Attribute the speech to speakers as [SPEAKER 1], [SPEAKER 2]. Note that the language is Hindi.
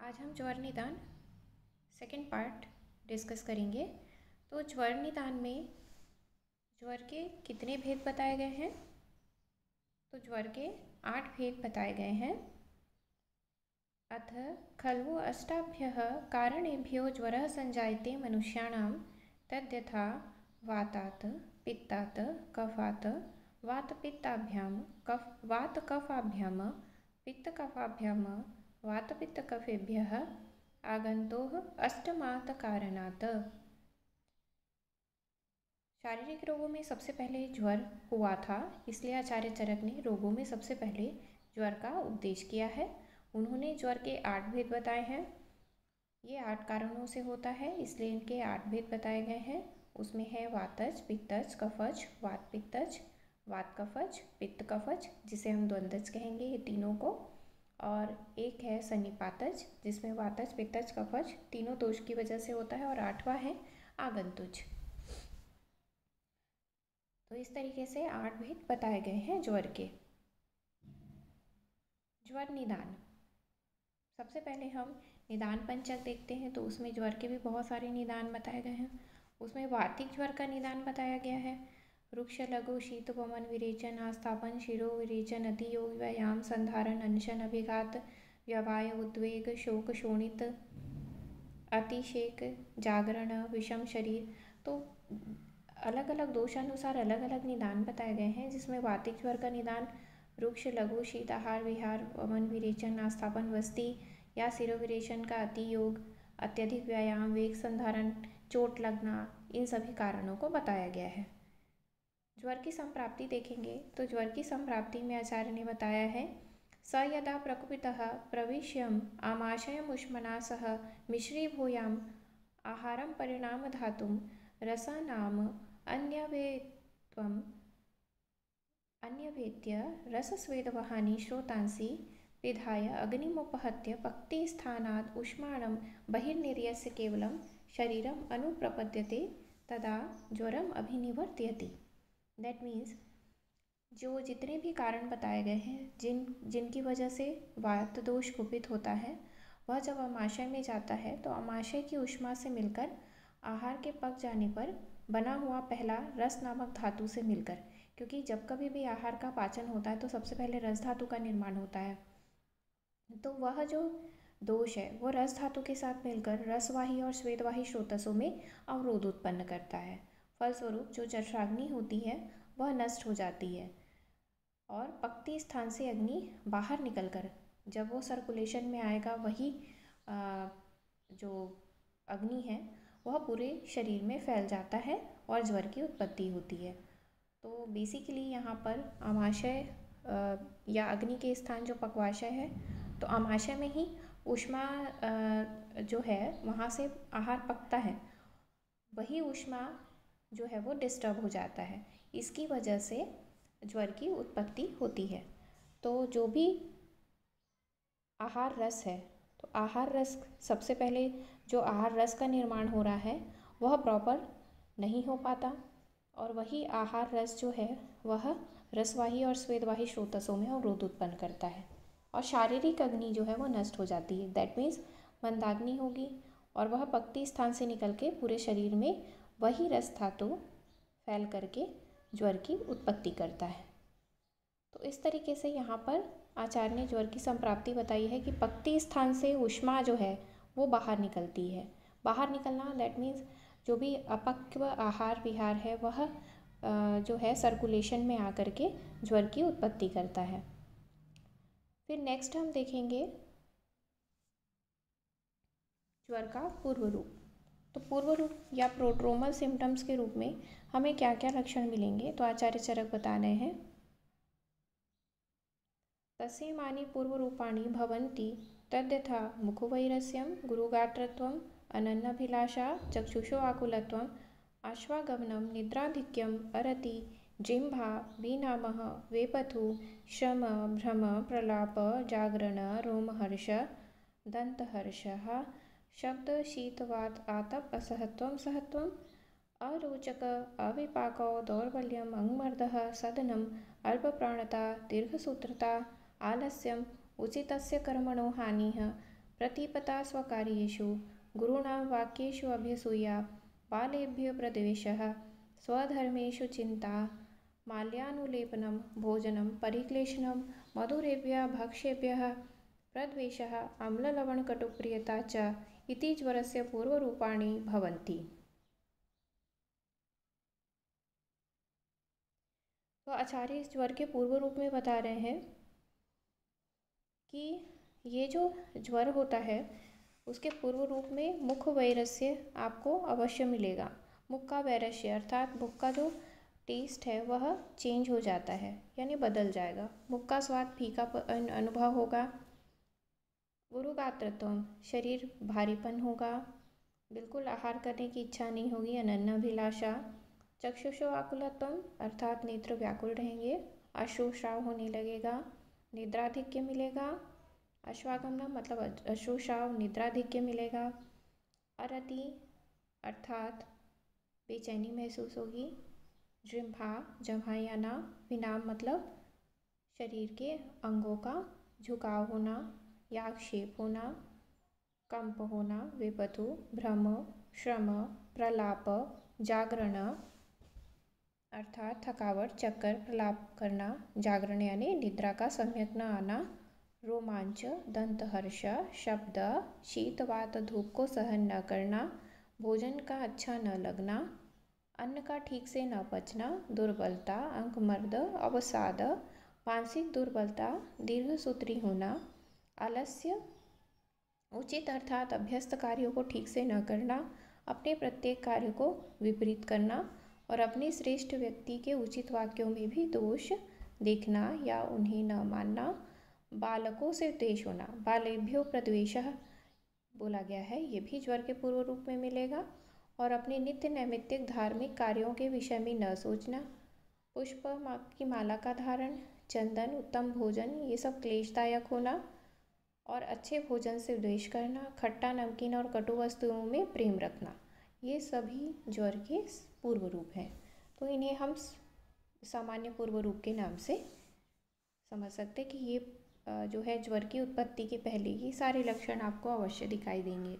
[SPEAKER 1] आज हम ज्वर निदान सेकेंड पार्ट डिस्कस करेंगे। तो ज्वर निदान में ज्वर के कितने भेद बताए गए हैं? तो ज्वर के 8 भेद बताए गए हैं। अथ खलु अष्टाभ्यः कारणेभ्यो ज्वरः संजायते मनुष्याणां तद्यथा वातात् पित्तात् कफात् वातपित्ताभ्यां वातकफाभ्यां पित्तकफाभ्यां वातपित्तकफेभ्यः आगन्तोः अष्टमात् कारणात्। शारीरिक रोगों में सबसे पहले ज्वर हुआ था, इसलिए आचार्य चरक ने रोगों में सबसे पहले ज्वर का उपदेश किया है। उन्होंने ज्वर के 8 भेद बताए हैं। ये 8 कारणों से होता है, इसलिए इनके 8 भेद बताए गए हैं। उसमें है वातज, पित्तज, कफज, वात पित्तज, वात कफज, पित्त कफज, जिसे हम द्वंद्वज कहेंगे ये तीनों को। और एक है सन्निपातज, जिसमें वातज, पित्तज, कफज तीनों दोष की वजह से होता है। और 8वां है आगंतुज। तो इस तरीके से 8 भेद बताए गए हैं ज्वर के। ज्वर निदान, सबसे पहले हम निदान पंचक देखते हैं। तो उसमें ज्वर के भी बहुत सारे निदान बताए गए हैं। उसमें वार्तिक ज्वर का निदान बताया गया है। रुक्ष, लघु, शीत, वमन, विरेचन, आस्थापन, शिरो विरेचन, अतियोग, व्यायाम, संधारण, अनशन, अभिघात, व्यवाय, उद्वेग, शोक, शोणित, अतिशेक, जागरण, विषम शरीर। तो अलग अलग दोषानुसार अलग अलग निदान बताए गए हैं, जिसमें वार्तिक ज्वर का निदान रुक्ष, लघु, शीत, आहार विहार, वमन विरेचन, आस्थापन, वस्ती या शिरोविरेचन का अतियोग, अत्यधिक व्यायाम, वेग संधारण, चोट लगना, इन सभी कारणों को बताया गया है। ज्वर की संप्राप्ति देखेंगे तो ज्वर की संप्राप्ति में आचार्य ने बताया है, स यदा प्रकुपितः प्रविश्यम आमाशयम उष्मना सह मिश्रीभूयाम आहारम परिणाम धातुम रसानाम अन्यवेद्य रसस्वेदवहानि श्रोतांसि विधाय अग्निमुपहत्य पक्तिस्थानात् उष्माणं बहिर्निर्यस्य केवलं शरीरम अनुप्रपद्यते तदा ज्वरम अभिनिवर्त्यति। दैट मीन्स जो जितने भी कारण बताए गए हैं जिनकी वजह से वात दोष कुपित होता है, वह जब अमाशय में जाता है तो अमाशय की उष्मा से मिलकर आहार के पक जाने पर बना हुआ पहला रस नामक धातु से मिलकर, क्योंकि जब कभी भी आहार का पाचन होता है तो सबसे पहले रस धातु का निर्माण होता है। तो वह जो दोष है वो रस धातु के साथ मिलकर रसवाही और स्वेदवाही स्रोतसों में अवरोध उत्पन्न करता है। फलस्वरूप जो जठराग्नि होती है वह नष्ट हो जाती है और पक्ति स्थान से अग्नि बाहर निकलकर जब वो सर्कुलेशन में आएगा, वही जो अग्नि है वह पूरे शरीर में फैल जाता है और ज्वर की उत्पत्ति होती है। तो बेसिकली यहाँ पर आमाशय या अग्नि के स्थान जो पक्वाशय है, तो आमाशय में ही ऊष्मा जो है वहाँ से आहार पकता है, वही ऊष्मा जो है वो डिस्टर्ब हो जाता है। इसकी वजह से ज्वर की उत्पत्ति होती है। तो जो भी आहार रस है, तो आहार रस सबसे पहले जो आहार रस का निर्माण हो रहा है वह प्रॉपर नहीं हो पाता, और वही आहार रस जो है वह रसवाही और स्वेदवाही स्रोतसों में अवरोध उत्पन्न करता है और शारीरिक अग्नि जो है वो नष्ट हो जाती है। दैट मीन्स मंदाग्नि होगी और वह पक्ति स्थान से निकल के पूरे शरीर में वही रस धातु फैल करके ज्वर की उत्पत्ति करता है। तो इस तरीके से यहाँ पर आचार्य ने ज्वर की संप्राप्ति बताई है कि पक्ति स्थान से ऊष्मा जो है वो बाहर निकलती है। बाहर निकलना दैट मीन्स जो भी अपक्व आहार विहार है वह जो है सर्कुलेशन में आकर के ज्वर की उत्पत्ति करता है। फिर नेक्स्ट हम देखेंगे ज्वर का पूर्व रूप। तो पूर्व रूप या प्रोड्रोमल सिम्टम्स के रूप में हमें क्या क्या लक्षण मिलेंगे, तो आचार्य चरक बता रहे हैं, तस्येमानि पूर्वरूपाणि भवन्ति तद्यथा मुखवैरस्यं, गुरुगात्रत्वम्, अनन्नाभिलाषा, चक्षुषो आकुलत्वम्, आश्वागमनं, निद्राधिक्यम्, अरति, जिह्वा, विनामः, वेपथु, श्रम, भ्रम, प्रलाप, जागरण, रोमहर्ष, दन्तहर्षः, शब्द, शीत, वात, आतप, असहत्वं, सहत्वम्, अरोचक, अविपाको, दौर्बल्यम्, अंगमर्दः, सदनम्, अल्पप्राणता, दीर्घसूत्रता, आलस्यम्, उचितस्य कर्मणो हानिः, प्रतिपदा स्वकार्येषु गुरूणां वाक्येषु अभ्यसूया बालेभ्यो प्रद्वेषः स्वधर्मेषु चिन्ता माल्यानुलेपनं भोजनं परिक्लेशनं मधुरेभ्यः भक्ष्येभ्यः प्रद्वेषः आम्ललवणकटुप्रियता च इति ज्वरस्य पूर्वरूपाणि भवन्ति। तो आचार्य इस ज्वर के पूर्व रूप में बता रहे हैं कि ये जो ज्वर होता है उसके पूर्व रूप में मुख वैरस्य आपको अवश्य मिलेगा। मुख का वैरस्य अर्थात मुख का जो टेस्ट है वह चेंज हो जाता है यानी बदल जाएगा। मुख का स्वाद फीका अनुभव होगा। गुरुगात्रत्वम शरीर भारीपन होगा। बिल्कुल आहार करने की इच्छा नहीं होगी। अनन्नाभिलाषा। चक्षुषो आकुलत्वम अर्थात नेत्र व्याकुल रहेंगे। अश्रुस्राव होने लगेगा। निद्राधिक्य मिलेगा। अश्वागमनम मतलब अश्रुस्राव निद्राधिक्य मिलेगा। अरति अर्थात बेचैनी महसूस होगी। जृंभा जम्हाई आना। विनाम मतलब शरीर के अंगों का झुकाव होना या आक्षेप होना। कंप होना। विपथु भ्रम श्रम प्रलाप जागरण अर्थात थकावट चक्कर प्रलाप करना। जागरण यानी निद्रा का सम्यक न आना। रोमांच दंतहर्ष शब्द शीत वात धूप को सहन न करना। भोजन का अच्छा न लगना। अन्न का ठीक से न पचना। दुर्बलता अंकमर्द अवसाद मानसिक दुर्बलता दीर्घसूत्री होना। आलस्य उचित अर्थात अभ्यस्त कार्यों को ठीक से न करना। अपने प्रत्येक कार्य को विपरीत करना और अपने श्रेष्ठ व्यक्ति के उचित वाक्यों में भी दोष देखना या उन्हें न मानना। बालकों से द्वेष होना। बालेभ्यो प्रद्वेषः बोला गया है, ये भी ज्वर के पूर्व रूप में मिलेगा। और अपने नित्य नैमित्तिक धार्मिक कार्यों के विषय में न सोचना। पुष्प की माला का धारण, चंदन, उत्तम भोजन, ये सब क्लेशदायक होना और अच्छे भोजन से द्वेष करना। खट्टा नमकीन और कटु वस्तुओं में प्रेम रखना, ये सभी ज्वर के पूर्व रूप हैं। तो इन्हें हम सामान्य पूर्व रूप के नाम से समझ सकते हैं कि ये जो है ज्वर की उत्पत्ति के पहले ये सारे लक्षण आपको अवश्य दिखाई देंगे।